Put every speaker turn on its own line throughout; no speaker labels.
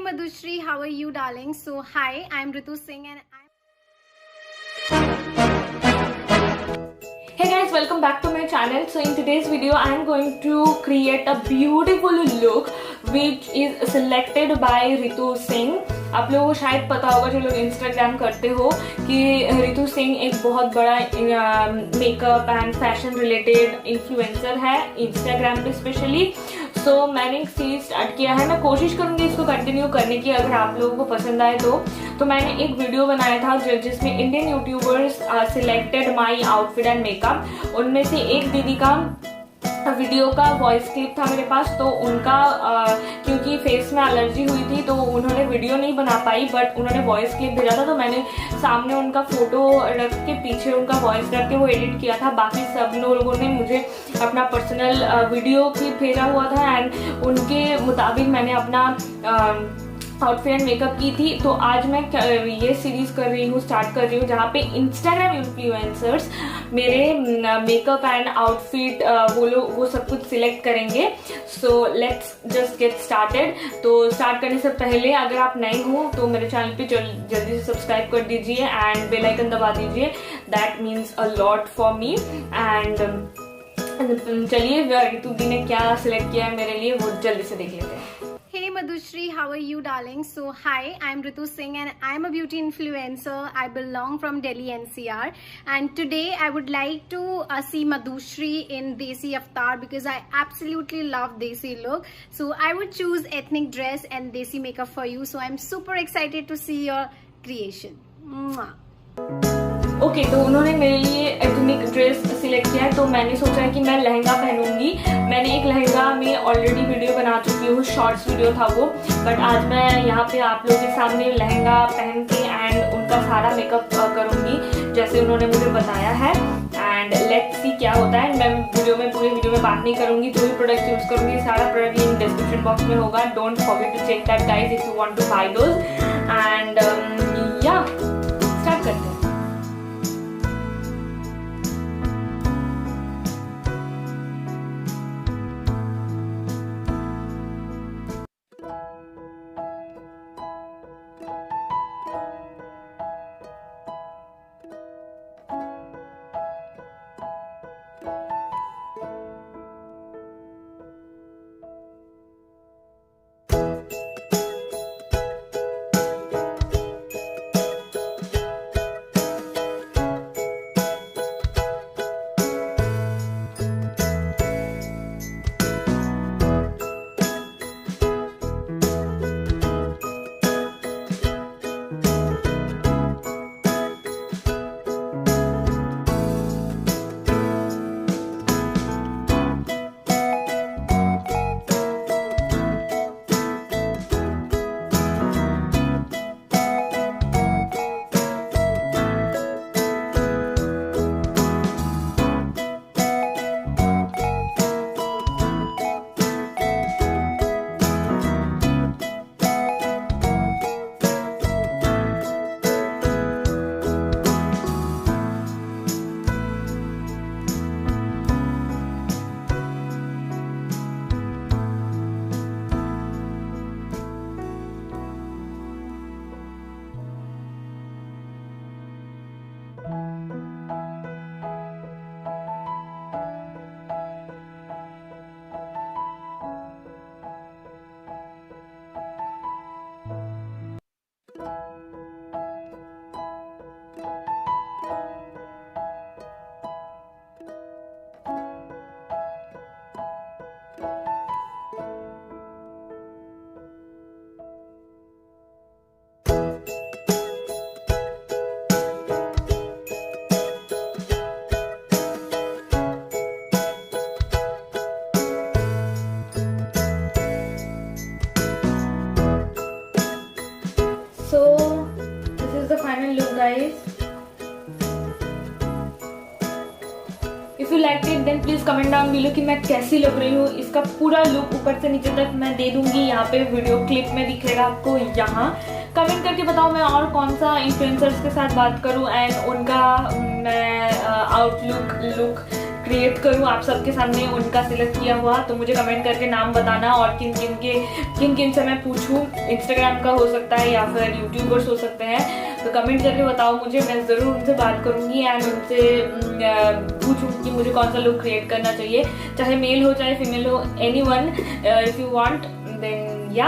Madhushree, how are you, darling? So, hi, I'm Ritu Singh and
Hey guys, welcome back to my channel. So in today's video I am going to create a beautiful look which is selected by Ritu Singh. आप लोगों को शायद पता होगा जो लोग Instagram करते हो कि रितु सिंह एक बहुत बड़ा makeup and fashion related influencer है इंस्टाग्राम पे स्पेशली. सो मैंने एक सीरीज स्टार्ट किया है. मैं कोशिश करूंगी इसको कंटिन्यू करने की अगर आप लोगों को पसंद आए तो मैंने एक वीडियो बनाया था जिसमें Indian YouTubers selected my outfit and makeup. उनमें से एक दीदी का वीडियो का वॉइस क्लिप था मेरे पास. तो उनका क्योंकि फेस में एलर्जी हुई थी तो उन्होंने वीडियो नहीं बना पाई बट उन्होंने वॉइस क्लिप भेजा था. तो मैंने सामने उनका फोटो रख के पीछे उनका वॉइस रख के वो एडिट किया था. बाकी सब लोगों ने मुझे अपना पर्सनल वीडियो क्लिप भेजा हुआ था एंड उनके मुताबिक मैंने अपना आउटफिट एंड मेकअप की थी. तो आज मैं ये सीरीज कर रही हूँ, स्टार्ट कर रही हूँ जहाँ पे इंस्टाग्राम इन्फ्लुएंसर्स मेरे मेकअप एंड आउटफिट वो सब कुछ सिलेक्ट करेंगे. So let's just get started. तो स्टार्ट करने से पहले अगर आप नए हो तो मेरे चैनल पे जल्दी से सब्सक्राइब कर दीजिए एंड बेल आइकन दबा दीजिए. That means a lot for me. And चलिए रितु दी ने क्या सिलेक्ट किया है मेरे लिए वो जल्दी से देख लेते हैं.
Hey Madhushree, how are you, darling? So, hi, I'm Ritu Singh and I'm a beauty influencer. I belong from Delhi NCR and today I would like to see Madhushree in Desi avatar because I absolutely love Desi look. So, I would choose ethnic dress and Desi makeup for you. So, I'm super excited to see your creation. Mwah.
Okay तो उन्होंने मेरे लिए ethnic dress select किया है. तो मैंने सोचा है कि मैं लहंगा पहनूंगी. मैंने एक लहंगा में ऑलरेडी वीडियो बना चुकी हूँ, शॉर्ट्स वीडियो था वो. बट आज मैं यहाँ पे आप लोगों के सामने लहंगा पहन के एंड उनका सारा मेकअप करूंगी जैसे उन्होंने मुझे बताया है. एंड लेट्स सी क्या होता है. मैं पूरे वीडियो में बात नहीं करूंगी. जो भी प्रोडक्ट यूज करूंगी सारा प्रोडक्ट लिंक डिस्क्रिप्शन बॉक्स में होगा. Don't forget to check that guys if you want to buy those. And yeah start करते हैं. guys. If you liked it then please comment down below कि मैं कैसी लग रही हूँ. इसका पूरा लुक ऊपर से नीचे तक मैं दे दूंगी. यहाँ पे वीडियो क्लिप में दिखेगा आपको. यहाँ कमेंट करके बताओ मैं और कौन सा इन्फ्लुएंसर्स के साथ बात करूँ एंड उनका मैं आउटलुक लुक क्रिएट करूँ आप सबके सामने उनका सिलेक्ट किया हुआ। तो मुझे कमेंट करके नाम बताना और किन किन से मैं पूछूँ। इंस्टाग्राम का हो सकता है या फिर यूट्यूबर्स हो सकते हैं, तो कमेंट करके बताओ मुझे, मैं ज़रूर उनसे बात करूँगी एंड उनसे पूछूँ कि मुझे कौन सा लुक क्रिएट करना चाहिए, चाहे मेल हो चाहे फीमेल हो, anyone if you want, then yeah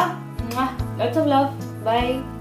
lots of love, bye.